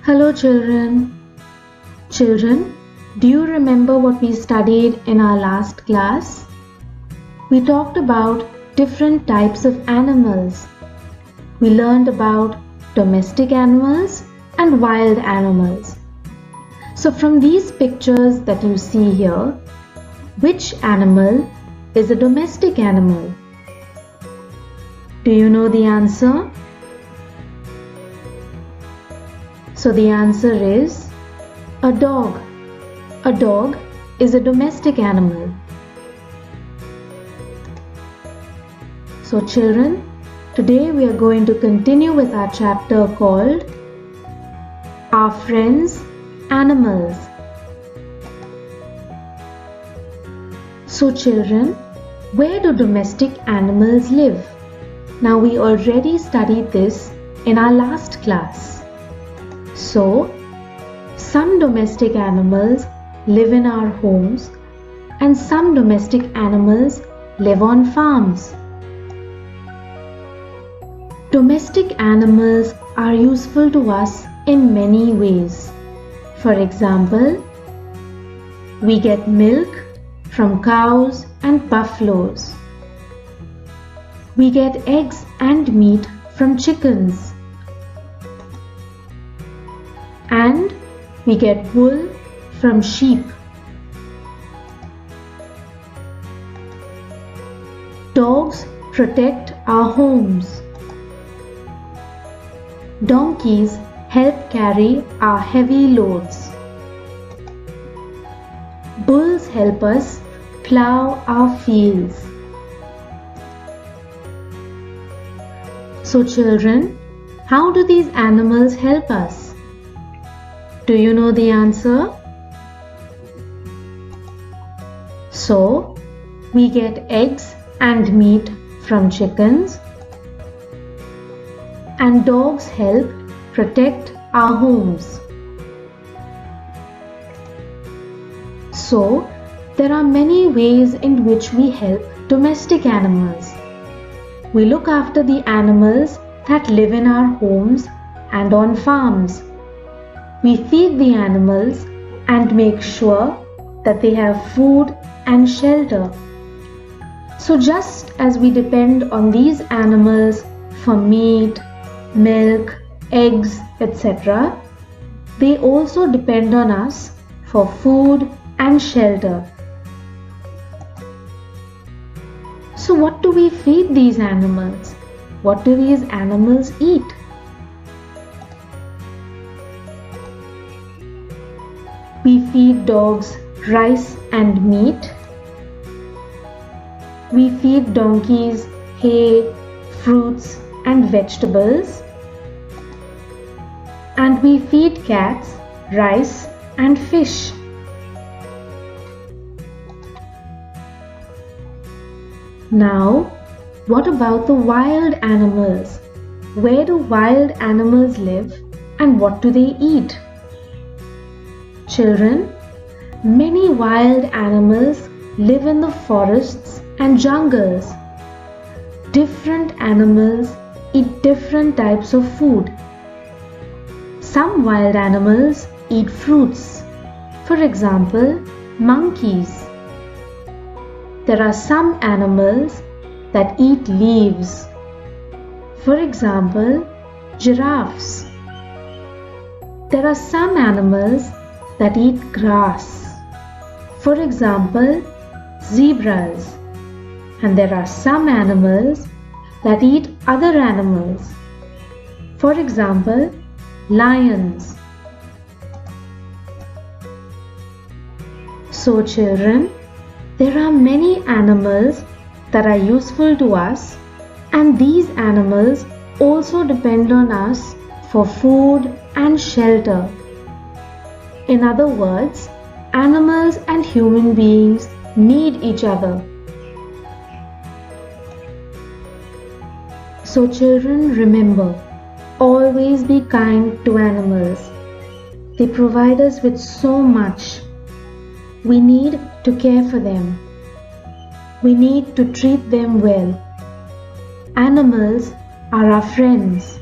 Hello children. Children, do you remember what we studied in our last class? We talked about different types of animals. We learned about domestic animals and wild animals. So from these pictures that you see here, which animal is a domestic animal? Do you know the answer? So the answer is a dog. A dog is a domestic animal. So children, today we are going to continue with our chapter called Our Friends, Animals. So children, where do domestic animals live? Now we already studied this in our last class. So, some domestic animals live in our homes and some domestic animals live on farms. Domestic animals are useful to us in many ways. For example, we get milk from cows and buffaloes. We get eggs and meat from chickens. And we get wool from sheep. Dogs protect our homes. Donkeys help carry our heavy loads. Bulls help us plow our fields. So children, how do these animals help us? Do you know the answer? So, we get eggs and meat from chickens, and dogs help protect our homes. So, there are many ways in which we help domestic animals. We look after the animals that live in our homes and on farms. We feed the animals and make sure that they have food and shelter. So just as we depend on these animals for meat, milk, eggs, etc., they also depend on us for food and shelter. So what do we feed these animals? What do these animals eat? We feed dogs rice and meat. We feed donkeys hay, fruits and vegetables. And we feed cats rice and fish. Now, what about the wild animals? Where do wild animals live and what do they eat? Children, many wild animals live in the forests and jungles. Different animals eat different types of food. Some wild animals eat fruits. For example, monkeys. There are some animals that eat leaves. For example, giraffes. There are some animals that eat grass. For example, zebras. And there are some animals that eat other animals. For example, lions. So children, there are many animals that are useful to us, and these animals also depend on us for food and shelter. In other words, animals and human beings need each other. So children, remember, always be kind to animals. They provide us with so much. We need to care for them. We need to treat them well. Animals are our friends.